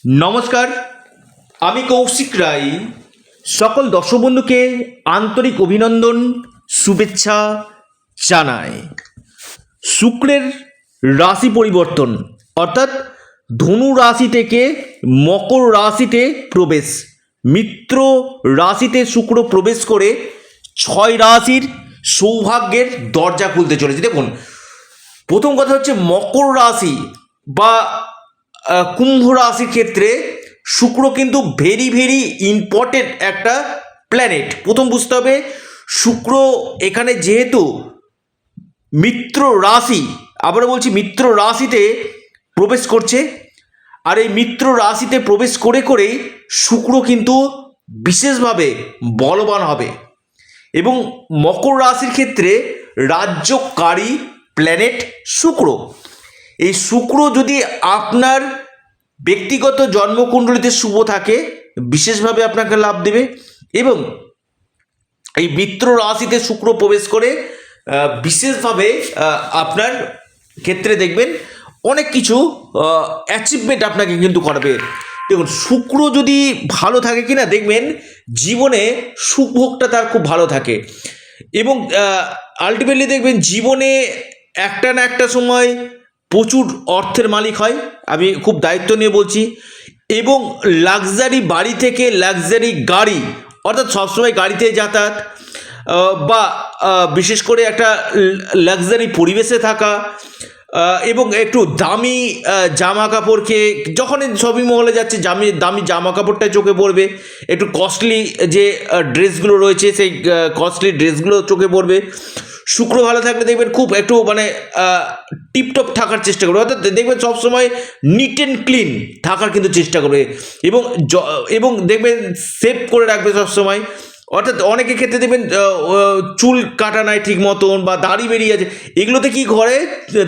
নমস্কার, আমি কৌশিক রায়। সকল দর্শক বন্ধুকে আন্তরিক অভিনন্দন, শুভেচ্ছা জানাই। শুক্রের রাশি পরিবর্তন অর্থাৎ ধনু রাশি থেকে মকর রাশিতে প্রবেশ, মিত্র রাশিতে শুক্র প্রবেশ করে 6 রাশির সৌভাগ্যের দরজা খুলতে চলেছে। দেখুন, প্রথম কথা হচ্ছে মকর রাশি বা কুম্ভ রাশির ক্ষেত্রে শুক্র কিন্তু ভেরি ভেরি ইম্পর্টেন্ট একটা প্ল্যানেট। প্রথম বুঝতে হবে, শুক্র এখানে যেহেতু মিত্র রাশি, আবারও বলছি মিত্র রাশিতে প্রবেশ করছে, আর এই মিত্র রাশিতে প্রবেশ করে করেই শুক্র কিন্তু বিশেষভাবে বলবান হবে। এবং মকর রাশির ক্ষেত্রে রাজ্যকারী প্ল্যানেট শুক্র। এই শুক্র যদি আপনার ব্যক্তিগত জন্মকুণ্ডলিতে শুভ থাকে, বিশেষভাবে আপনাকে লাভ দেবে। এবং এই মিত্র রাশিতে শুক্র প্রবেশ করে বিশেষভাবে আপনার ক্ষেত্রে দেখবেন অনেক কিছু অ্যাচিভমেন্ট আপনাকে কিন্তু করাবে। দেখুন, শুক্র যদি ভালো থাকে কিনা দেখবেন জীবনে সুখভোগটা তার খুব ভালো থাকে। এবং আলটিমেটলি দেখবেন জীবনে একটা না একটা সময় প্রচুর অর্থের মালিক হয়, আমি খুব দায়িত্ব নিয়ে বলছি। এবং লাক্সারি বাড়ি থেকে লাক্সারি গাড়ি, অর্থাৎ সবসময় গাড়িতে যাতায়াত, বা বিশেষ করে একটা লাক্সারি পরিবেশে থাকা, এবং একটু দামি জামা কাপড়কে যখন শপিং মলে যাচ্ছে দামি জামা কাপড়টাই চোখে পড়বে, একটু কস্টলি যে ড্রেসগুলো রয়েছে সেই কস্টলি ড্রেসগুলো চোখে পড়বে। শুক্র ভালো থাকলে দেখবেন খুব একটু মানে টিপটপ থাকার চেষ্টা করবে, অর্থাৎ দেখবেন সবসময় নিট অ্যান্ড ক্লিন থাকার কিন্তু চেষ্টা করবে। এবং এবং দেখবেন সেভ করে রাখবে সবসময়। অর্থাৎ অনেকের ক্ষেত্রে দেখবেন চুল কাটা নাই ঠিক মতন, বা দাড়ি বেরিয়ে আছে, এগুলোতে কি করে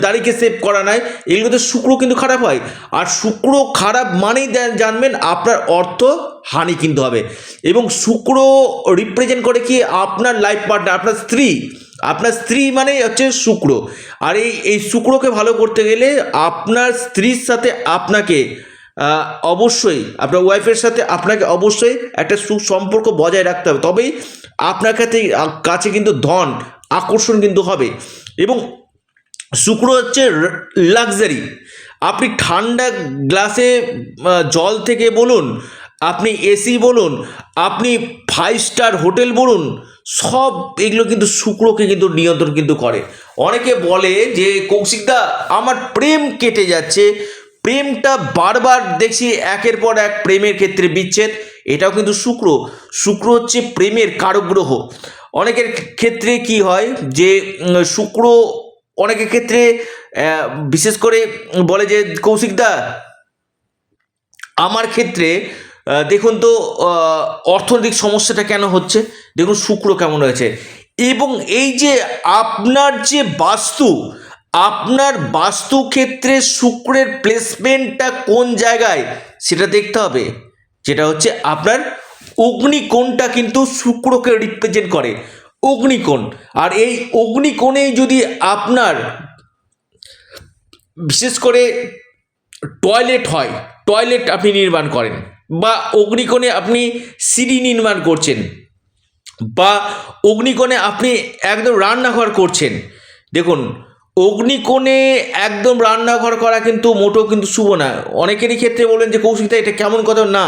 দাড়িকে সেভ করা নাই, এগুলোতে শুক্র কিন্তু খারাপ হয়। আর শুক্র খারাপ মানেই জানবেন আপনার অর্থ হানি কিন্তু হবে। এবং শুক্র রিপ্রেজেন্ট করে কি আপনার লাইফ পার্টনার, আপনার স্ত্রী মানে হচ্ছে শুক্র। আর এই শুক্রকে ভালো করতে গেলে আপনার স্ত্রীর সাথে আপনাকে অবশ্যই, আপনার ওয়াইফের সাথে আপনাকে অবশ্যই একটা সুসম্পর্ক বজায় রাখতে হবে, তবেই আপনার কাছে কিন্তু ধন আকর্ষণ কিন্তু হবে। এবং শুক্র হচ্ছে লাক্সারি। আপনি ঠান্ডা গ্লাসে জল থেকে বলুন, আপনি এসি বলুন, আপনি 5 স্টার হোটেল বলুন, সব এগুলো কিন্তু শুক্রকে কিন্তু নিয়ন্ত্রণ কিন্তু করে। অনেকে বলে যে কৌশিকদা আমার প্রেম কেটে যাচ্ছে, প্রেমটা বারবার দেখছি একের পর এক প্রেমের ক্ষেত্রে বিচ্ছেদ, এটাও কিন্তু শুক্র হচ্ছে প্রেমের কারক গ্রহ। অনেকের ক্ষেত্রে কি হয় যে শুক্র অনেকের ক্ষেত্রে বিশেষ করে বলে যে কৌশিকদা আমার ক্ষেত্রে দেখুন তো অর্থনৈতিক সমস্যাটা কেন হচ্ছে, দেখুন শুক্র কেমন হয়েছে। এবং এই যে আপনার যে আপনার বাস্তু ক্ষেত্রে শুক্রের প্লেসমেন্টটা কোন জায়গায় সেটা দেখতে হবে, যেটা হচ্ছে আপনার অগ্নিকোণটা কিন্তু শুক্রকে রিপ্রেজেন্ট করে, অগ্নিকোণ। আর এই অগ্নিকোণে যদি আপনার বিশেষ করে টয়লেট আপনি নির্মাণ করেন, বা অগ্নিকোণে আপনি সিঁড়ি নির্মাণ করছেন, বা অগ্নিকোণে আপনি একদম রান্নাঘর করছেন, দেখুন অগ্নিকোণে একদম রান্নাঘর করা কিন্তু মোটেও কিন্তু শুভ না। অনেকেরই ক্ষেত্রে বলেন যে কৌশিকদা এটা কেমন কথা, না,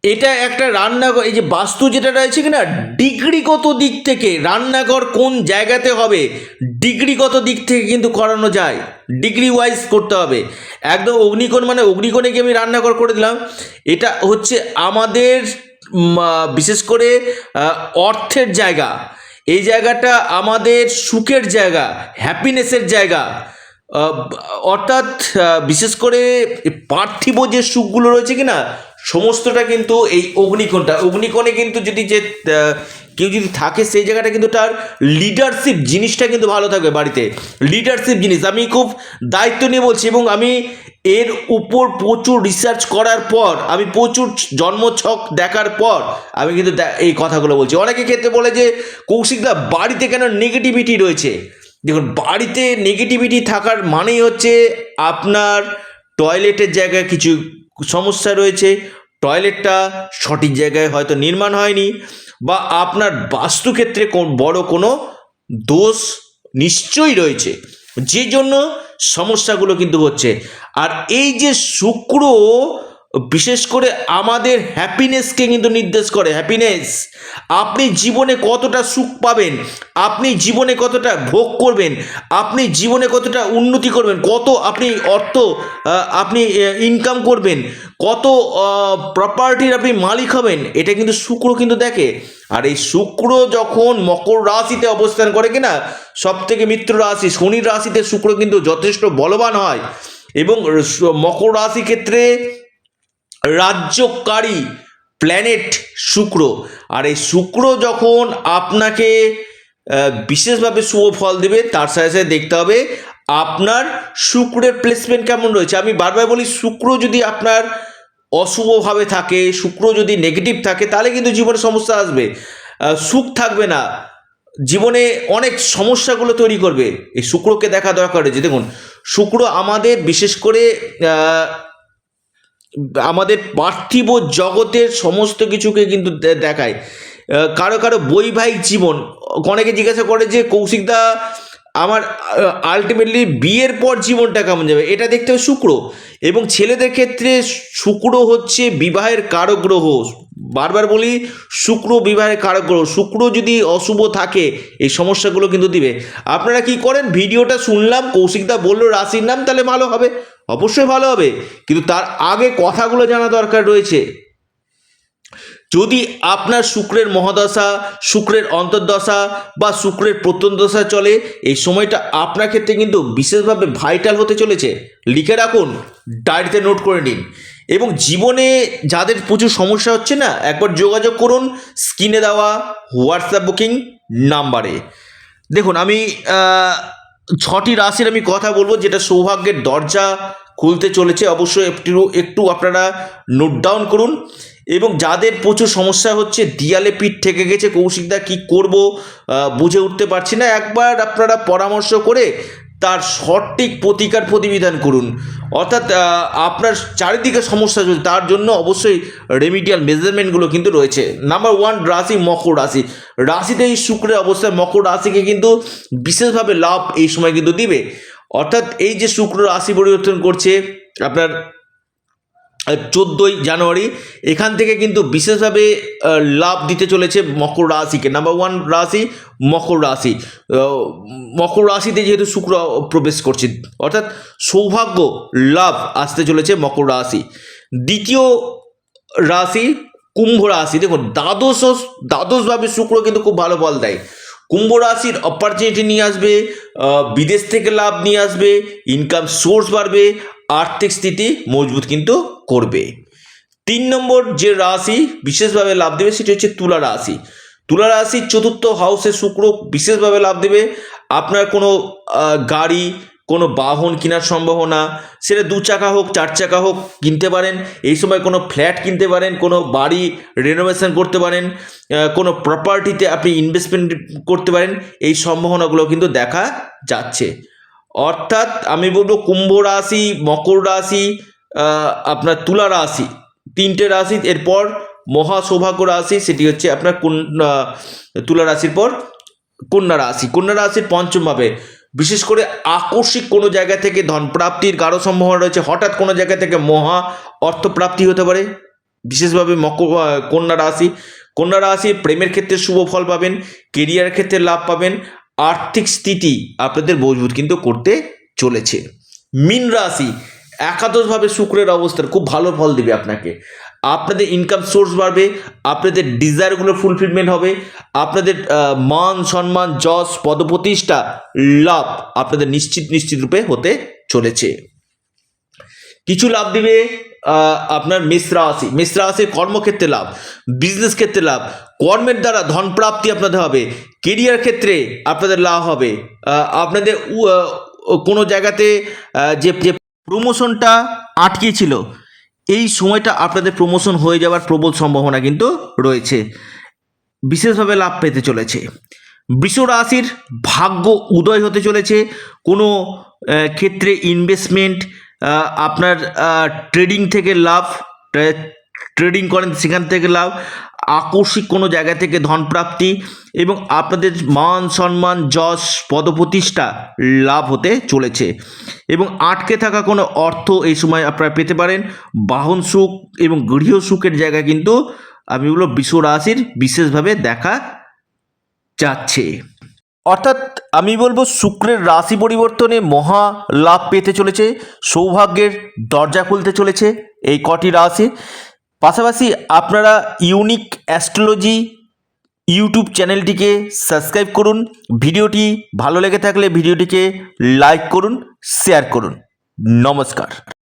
এটা একটা রান্নাঘর, এই যে বাস্তু যেটা রয়েছে কিনা ডিগ্রিগত দিক থেকে রান্নাঘর কোন জায়গাতে হবে ডিগ্রিগত দিক থেকে কিন্তু করানো যায়, ডিগ্রি ওয়াইজ করতে হবে। একদম অগ্নিকোণ মানে অগ্নিকোণে গিয়ে আমি রান্নাঘর করে দিলাম, এটা হচ্ছে আমাদের বিশেষ করে অর্থের জায়গা, এই জায়গাটা আমাদের সুখের জায়গা, হ্যাপিনেসের জায়গা। অর্থাৎ বিশেষ করে পার্থিব যে সুখগুলো রয়েছে কিনা সমস্তটা কিন্তু এই অগ্নিকোণে কিন্তু যদি যে কেউ যদি থাকে সেই জায়গাটা কিন্তু তার লিডারশিপ জিনিসটা কিন্তু ভালো থাকবে। বাড়িতে লিডারশিপ জিনিস আমি খুব দায়িত্ব নিয়ে বলছি, এবং আমি এর উপর প্রচুর রিসার্চ করার পর, আমি প্রচুর জন্মছক দেখার পর আমি কিন্তু এই কথাগুলো বলছি। অনেকের ক্ষেত্রে বলে যে কৌশিকদা বাড়িতে কেন নেগেটিভিটি রয়েছে, দেখুন বাড়িতে নেগেটিভিটি থাকার মানেই হচ্ছে আপনার টয়লেটের জায়গায় কিছু সমস্যা রয়েছে, টয়লেটটা সঠিক জায়গায় হয়তো নির্মাণ হয়নি, বা আপনার বাস্তুক্ষেত্রে বড় কোনো দোষ নিশ্চয়ই রয়েছে, যে জন্য সমস্যাগুলো কিন্তু হচ্ছে। আর এই যে শুক্র বিশেষ করে আমাদের হ্যাপিনেসকে কিন্তু নির্দেশ করে। হ্যাপিনেস, আপনি জীবনে কতটা সুখ পাবেন, আপনি জীবনে কতটা ভোগ করবেন, আপনি জীবনে কতটা উন্নতি করবেন, কত আপনি অর্থ আপনি ইনকাম করবেন, কত প্রপার্টির আপনি মালিক হবেন, এটা কিন্তু শুক্র কিন্তু দেখে। আর এই শুক্র যখন মকর রাশিতে অবস্থান করে কিনা, সব থেকে মিত্র রাশি শনির রাশিতে শুক্র কিন্তু যথেষ্ট বলবান হয়। এবং মকর রাশি ক্ষেত্রে রাজ্যকারী প্ল্যানেট শুক্র। আর এই শুক্র যখন আপনাকে বিশেষভাবে শুভ ফল দেবে, তার সাথে সাথে দেখতে হবে আপনার শুক্রের প্লেসমেন্ট কেমন রয়েছে। আমি বারবার বলি, শুক্র যদি আপনার অশুভভাবে থাকে, শুক্র যদি নেগেটিভ থাকে, তাহলে কিন্তু জীবনে সমস্যা আসবে, সুখ থাকবে না, জীবনে অনেক সমস্যাগুলো তৈরি করবে। এই শুক্রকে দেখা দরকার রয়েছে। দেখুন, শুক্র আমাদের বিশেষ করে আমাদের পার্থিব জগতের সমস্ত কিছুকে কিন্তু দেখায়। কারো কারো বৈবাহিক জীবন, অনেকে জিজ্ঞাসা করে যে কৌশিকদা আমার আলটিমেটলি বিয়ের পর জীবনটা কেমন যাবে, এটা দেখতে হবে শুক্র। এবং ছেলেদের ক্ষেত্রে শুক্র হচ্ছে বিবাহের কারক গ্রহ। বারবার বলি, শুক্র বিবাহের কারক গ্রহ। শুক্র যদি অশুভ থাকে, এই সমস্যাগুলো কিন্তু দিবে। আপনারা কি করেন, ভিডিওটা শুনলাম, কৌশিকদা বললো রাশির নাম, তাহলে ভালো হবে, অবশ্যই ভালো হবে, কিন্তু তার আগে কথাগুলো জানা দরকার রয়েছে। যদি আপনার শুক্রের মহাদশা, শুক্রের অন্তর্দশা বা শুক্রের প্রত্যন্তদশা চলে, এই সময়টা আপনার ক্ষেত্রে কিন্তু বিশেষভাবে ভাইটাল হতে চলেছে। লিখে রাখুন, ডায়েরিতে নোট করে নিন। এবং জীবনে যাদের প্রচুর সমস্যা হচ্ছে না, একবার যোগাযোগ করুন স্ক্রিনে দেওয়া হোয়াটসঅ্যাপ বুকিং নাম্বারে। দেখুন, আমি 6টি রাশির আমি কথা বলবো, যেটা সৌভাগ্যের দরজা খুলতে চলেছে। অবশ্যই একটু আপনারা নোট ডাউন করুন। এবং যাদের প্রচুর সমস্যা হচ্ছে, দিয়ালে পিঠ ঠেকে গেছে, কৌশিকদা কী করব বুঝে উঠতে পারছি না, একবার আপনারা পরামর্শ করে তার সঠিক প্রতিকার প্রতিবিধান করুন। অর্থাৎ আপনার চারিদিকে সমস্যা চলছে, তার জন্য অবশ্যই রেমিডিয়াল মেজারমেন্টগুলো কিন্তু রয়েছে। নাম্বার 1 রাশি মকর রাশি। রাশিতে এই শুক্রের অবস্থায় মকর রাশিকে কিন্তু বিশেষভাবে লাভ এই সময় কিন্তু দিবে। অর্থাৎ এই যে শুক্র রাশি পরিবর্তন করছে আপনার 14ই জানুয়ারি, এখান থেকে কিন্তু বিশেষভাবে লাভ দিতে চলেছে মকর রাশিকে। নাম্বার 1 রাশি মকর রাশি। মকর রাশিতে যেহেতু শুক্র প্রবেশ করছে, অর্থাৎ সৌভাগ্য লাভ আসতে চলেছে মকর রাশি। দ্বিতীয় রাশি কুম্ভ রাশি। দেখুন, দ্বাদশভাবে শুক্র কিন্তু খুব ভালো ফল দেয়। কুম্ভ রাশির অপরচুনিটি নিয়ে আসবে, বিদেশ থেকে লাভ নিয়ে আসবে, ইনকাম সোর্স বাড়বে, আর্থিক স্থিতি মজবুত কিন্তু করবে। 3 নম্বর যে রাশি বিশেষভাবে লাভ দেবে, সেটি হচ্ছে তুলা রাশি। তুলা রাশির 4র্থ হাউসে শুক্র বিশেষভাবে লাভ দেবে। আপনার কোনো গাড়ি, কোনো বাহন কেনার সম্ভাবনা, সেটা 2 চাকা হোক 4 চাকা হোক কিনতে পারেন। এই সময় কোনো ফ্ল্যাট কিনতে পারেন, কোনো বাড়ি রেনোভেশন করতে পারেন, কোনো প্রপার্টিতে আপনি ইনভেস্টমেন্ট করতে পারেন। এই সম্ভাবনাগুলো কিন্তু দেখা যাচ্ছে। অর্থাৎ আমি বলবো কুম্ভ রাশি, মকর রাশি, আপনার তুলা রাশি, 3টে রাশি। এরপর মহা সৌভাগ্য রাশি, সেটি হচ্ছে আপনার তুলা রাশির পর কন্যা রাশি। কন্যা রাশির 5ম ভাবে বিশেষ করে আকস্মিক কোনো জায়গা থেকে ধন প্রাপ্তির গাঢ় সম্ভাবনা রয়েছে। হঠাৎ কোনো জায়গা থেকে মহা অর্থপ্রাপ্তি হতে পারে, বিশেষভাবে কন্যা রাশি। কন্যা রাশি প্রেমের ক্ষেত্রে শুভ ফল পাবেন, কেরিয়ার ক্ষেত্রে লাভ পাবেন, আর্থিক স্থিতি আপনাদের মজবুত কিন্তু করতে চলেছে। মীন রাশি একাদশভাবে শুক্রের অবস্থান খুব ভালো ফল দেবে আপনাকে। আপনাদের ইনকাম সোর্স বাড়বে, আপনাদের ডিজায়ারগুলো ফুলফিলমেন্ট হবে, আপনাদের মান সম্মান যশ পদপ্রতিষ্ঠা লাভ আপনাদের নিশ্চিত রূপে হতে চলেছে। কিছু লাভ দিবে আপনার মেষ রাশি। মেষ রাশির কর্মক্ষেত্রে লাভ, বিজনেস ক্ষেত্রে লাভ, কর্মের দ্বারা ধন প্রাপ্তি আপনাদের হবে, কেরিয়ার ক্ষেত্রে আপনাদের লাভ হবে, আপনাদের কোনো জায়গাতে যে প্রমোশনটা আটকে ছিল, এই সময়টা আপনাদের প্রমোশন হয়ে যাওয়ার প্রবল সম্ভাবনা কিন্তু রয়েছে, বিশেষভাবে লাভ পেতে চলেছে। বৃষ রাশির ভাগ্য উদয় হতে চলেছে। কোনো ক্ষেত্রে ইনভেস্টমেন্ট, আপনার ট্রেডিং থেকে লাভ, ট্রেডিং করেন সেখান থেকে লাভ, আকস্মিক কোনো জায়গা থেকে ধনপ্রাপ্তি এবং আপনাদের মান সম্মান যশ পদপ্রতিষ্ঠা লাভ হতে চলেছে এবং আটকে থাকা কোনো অর্থ এই সময় আপনারা পেতে পারেন। বাহন সুখ এবং গৃহ সুখের জায়গা কিন্তু আমি বলবো বৃষ রাশির বিশেষভাবে দেখা যাচ্ছে। অর্থাৎ আমি বলবো শুক্রের রাশি পরিবর্তনে মহা লাভ পেতে চলেছে, সৌভাগ্যের দরজা খুলতে চলেছে এই কটি রাশি। পাশাপাশি আপনারা ইউনিক অ্যাস্ট্রোলজি ইউটিউব চ্যানেলটিকে সাবস্ক্রাইব করুন। ভিডিওটি ভালো লেগে থাকলে ভিডিওটিকে লাইক করুন, শেয়ার করুন। নমস্কার।